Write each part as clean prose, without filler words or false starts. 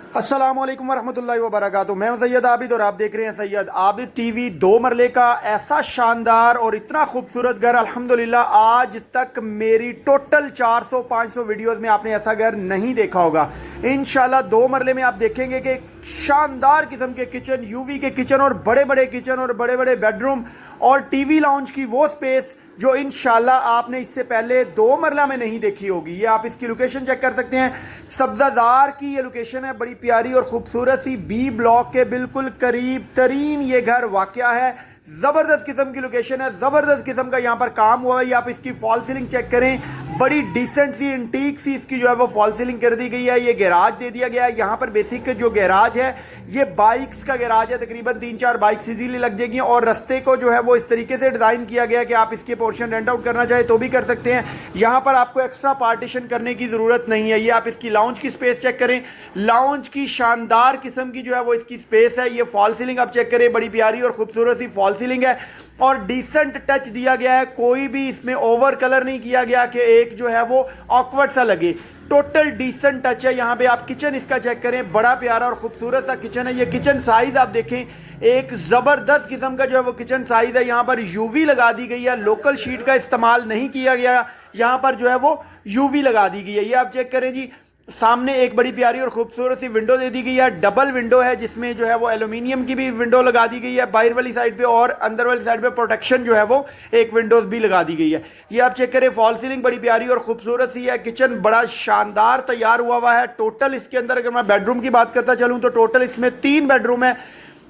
अस्सलाम वालेकुम वरहमतुल्लाहि वबरकातुहू। मैं हूं सैयद आबिद और आप देख रहे हैं सैयद आबिद टीवी। 2 मरले का ऐसा शानदार और इतना खूबसूरत घर, अल्हम्दुलिल्लाह आज तक मेरी टोटल 400-500 वीडियोस में आपने ऐसा घर नहीं देखा होगा। इंशाल्लाह 2 मरले में आप देखेंगे कि शानदार किस्म के किचन, यूवी के किचन और बड़े बड़े किचन और बड़े बड़े बेडरूम और टीवी लाउंज की वो स्पेस जो इंशाल्लाह आपने इससे पहले 2 मरला में नहीं देखी होगी। ये आप इसकी लोकेशन चेक कर सकते हैं। सब्जादार की ये लोकेशन है, बड़ी प्यारी और खूबसूरत सी बी ब्लॉक के बिल्कुल करीब तरीन ये घर वाक़या है। ज़बरदस्त किस्म की लोकेशन है, ज़बरदस्त किस्म का यहाँ पर काम हुआ है। ये आप इसकी फॉल सीलिंग चेक करें, बड़ी डिसेंट सी इंटीक सी इसकी जो है वो फॉल सीलिंग कर दी गई है। ये गैराज दे दिया गया है। यहाँ पर बेसिक जो गैराज है ये बाइक्स का गैराज है, तकरीबन 3-4 बाइक्स इजीली लग जाएगी और रस्ते को जो है वो इस तरीके से डिज़ाइन किया गया है कि आप इसके पोर्शन रेंट आउट करना चाहे तो भी कर सकते हैं। यहाँ पर आपको एक्स्ट्रा पार्टीशन करने की ज़रूरत नहीं है। ये आप इसकी लाउंज की स्पेस चेक करें, लाउंज की शानदार किस्म की जो है वो इसकी स्पेस है। ये फॉल सीलिंग आप चेक करें, बड़ी प्यारी और खूबसूरत सी फॉल सीलिंग है और डिसेंट टच दिया गया है। कोई भी इसमें ओवर कलर नहीं किया गया कि एक जो है वो ऑकवर्ड सा लगे। टोटल डिसेंट टच है। यहाँ पे आप किचन इसका चेक करें, बड़ा प्यारा और खूबसूरत सा किचन है। ये किचन साइज आप देखें, एक ज़बरदस्त किस्म का जो है वो किचन साइज है। यहाँ पर यूवी लगा दी गई है, लोकल शीट का इस्तेमाल नहीं किया गया, यहाँ पर जो है वो यूवी लगा दी गई है। ये आप चेक करें जी। सामने एक बड़ी प्यारी और खूबसूरत सी विंडो दे दी गई है, डबल विंडो है जिसमें जो है वो एल्यूमिनियम की भी विंडो लगा दी गई है बाहर वाली साइड पे और अंदर वाली साइड पे प्रोटेक्शन जो है वो एक विंडोज भी लगा दी गई है। ये आप चेक करें, फॉल सीलिंग बड़ी प्यारी और खूबसूरत सी है। किचन बड़ा शानदार तैयार हुआ है। टोटल इसके अंदर अगर मैं बेडरूम की बात करता चलूँ तो टोटल इसमें 3 बेडरूम है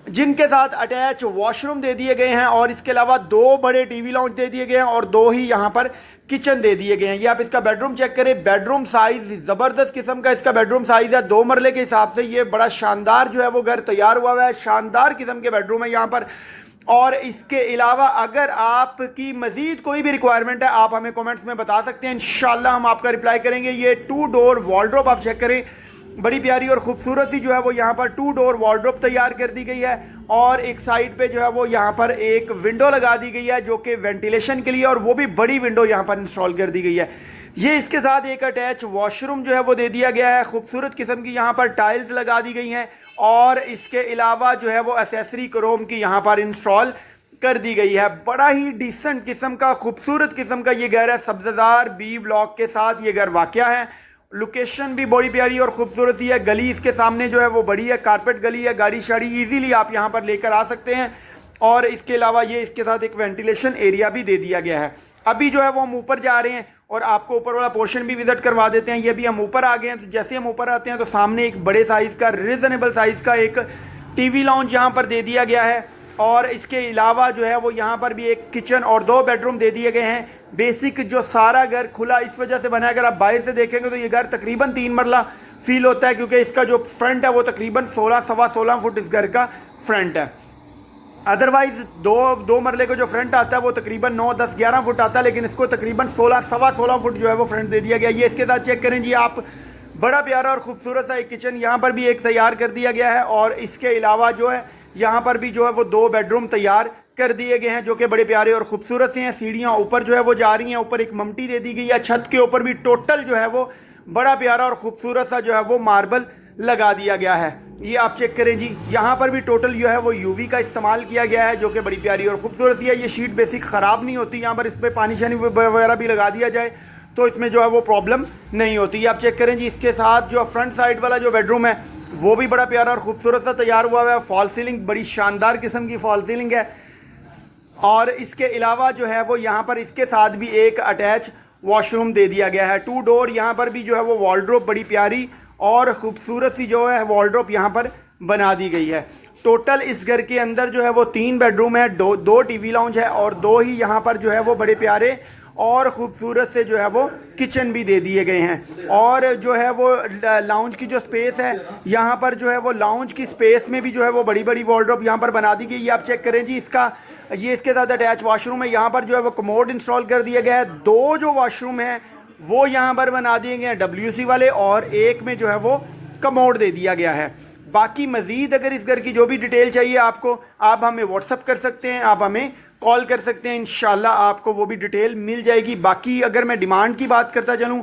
जिनके साथ अटैच वॉशरूम दे दिए गए हैं और इसके अलावा 2 बड़े टीवी लाउंज दे दिए गए हैं और 2 ही यहाँ पर किचन दे दिए गए हैं। ये आप इसका बेडरूम चेक करें, बेडरूम साइज ज़बरदस्त किस्म का इसका बेडरूम साइज है। 2 मरले के हिसाब से ये बड़ा शानदार जो है वो घर तैयार हुआ है। शानदार किस्म के बेडरूम है यहाँ पर। और इसके अलावा अगर आपकी मजीद कोई भी रिक्वायरमेंट है आप हमें कमेंट्स में बता सकते हैं, इंशाल्लाह हम आपका रिप्लाई करेंगे। ये 2 डोर वॉलड्रॉप आप चेक करें, बड़ी प्यारी और खूबसूरत सी जो है वो यहाँ पर 2 डोर वॉलड्रॉप तैयार कर दी गई है और एक साइड पे जो है वो यहाँ पर एक विंडो लगा दी गई है जो कि वेंटिलेशन के लिए, और वो भी बड़ी विंडो यहाँ पर इंस्टॉल कर दी गई है। ये इसके साथ एक अटैच वॉशरूम जो है वो दे दिया गया है। खूबसूरत किस्म की यहाँ पर टाइल्स लगा दी गई हैं और इसके अलावा जो है वो एसेसरी क्रोम की यहाँ पर इंस्टॉल कर दी गई है। बड़ा ही डिसेंट किस्म का खूबसूरत किस्म का ये घर है। सब्जादार बी ब्लॉक के साथ ये घर वाक़या है। लोकेशन भी बड़ी प्यारी और खूबसूरत ही है। गली इसके सामने जो है वो बड़ी है, कारपेट गली है, गाड़ी शाड़ी इजीली आप यहाँ पर लेकर आ सकते हैं। और इसके अलावा ये इसके साथ एक वेंटिलेशन एरिया भी दे दिया गया है। अभी जो है वो हम ऊपर जा रहे हैं और आपको ऊपर वाला पोर्शन भी विजिट करवा देते हैं। ये भी हम ऊपर आ गए हैं। तो जैसे हम ऊपर आते हैं तो सामने एक बड़े साइज़ का, रिजनेबल साइज़ का एक टीवी लाउंज यहाँ पर दे दिया गया है और इसके अलावा जो है वो यहाँ पर भी एक किचन और 2 बेडरूम दे दिए गए हैं। बेसिक जो सारा घर खुला इस वजह से बना है, अगर आप बाहर से देखेंगे तो ये घर तकरीबन 3 मरला फील होता है क्योंकि इसका जो फ्रंट है वो तकरीबन 16-16 फुट इस घर का फ्रंट है। अदरवाइज 2 मरले को जो फ्रंट आता है वो तकरीबन 9-10-11 फुट आता है, लेकिन इसको तकरीबन 16-16 फुट जो है वो फ्रंट दे दिया गया। ये इसके साथ चेक करें जी आप, बड़ा प्यारा और खूबसूरत सा एक किचन यहाँ पर भी एक तैयार कर दिया गया है और इसके अलावा जो है यहाँ पर भी जो है वो 2 बेडरूम तैयार कर दिए गए हैं जो कि बड़े प्यारे और खूबसूरत से हैं। सीढ़ियाँ ऊपर जो है वो जा रही हैं, ऊपर एक ममटी दे दी गई है। छत के ऊपर भी टोटल जो है वो बड़ा प्यारा और खूबसूरत सा जो है वो मार्बल लगा दिया गया है। ये आप चेक करें जी, यहाँ पर भी टोटल जो है वो यूवी का इस्तेमाल किया गया है जो कि बड़ी प्यारी और खूबसूरत सी है। ये शीट बेसिक ख़राब नहीं होती, यहाँ पर इस पर पानी शानी वगैरह भी लगा दिया जाए तो इसमें जो है वो प्रॉब्लम नहीं होती। आप चेक करें जी, इसके साथ जो फ्रंट साइड वाला जो बेडरूम है वो भी बड़ा प्यारा और खूबसूरत सा तैयार हुआ है। फॉल सीलिंग बड़ी शानदार किस्म की फॉल सीलिंग है और इसके अलावा जो है वो यहाँ पर इसके साथ भी एक अटैच वॉशरूम दे दिया गया है। 2 डोर यहाँ पर भी जो है वो वॉलड्रॉप बड़ी प्यारी और खूबसूरत सी जो है वॉलड्रॉप यहाँ पर बना दी गई है। टोटल इस घर के अंदर जो है वो 3 बेडरूम है, 2 टीवी लाउंज है और 2 ही यहाँ पर जो है वो बड़े प्यारे और खूबसूरत से जो है वो किचन भी दे दिए गए हैं। और जो है वो लाउंज की जो स्पेस है यहाँ पर जो है वो लाउंज की स्पेस में भी जो है वो बड़ी बड़ी वॉलड्रॉप यहाँ पर बना दी गई है। आप चेक करें जी, इसका ये इसके साथ अटैच वॉशरूम है। यहाँ पर जो है वो कमोड इंस्टॉल कर दिया गया है। 2 जो वॉशरूम है वो यहाँ पर बना दिए गए हैं WC वाले और एक में जो है वो कमोड दे दिया गया है। बाकी मज़ीद अगर इस घर की जो भी डिटेल चाहिए आपको, आप हमें व्हाट्सअप कर सकते हैं, आप हमें कॉल कर सकते हैं, इंशाल्लाह आपको वो भी डिटेल मिल जाएगी। बाकी अगर मैं डिमांड की बात करता चलूँ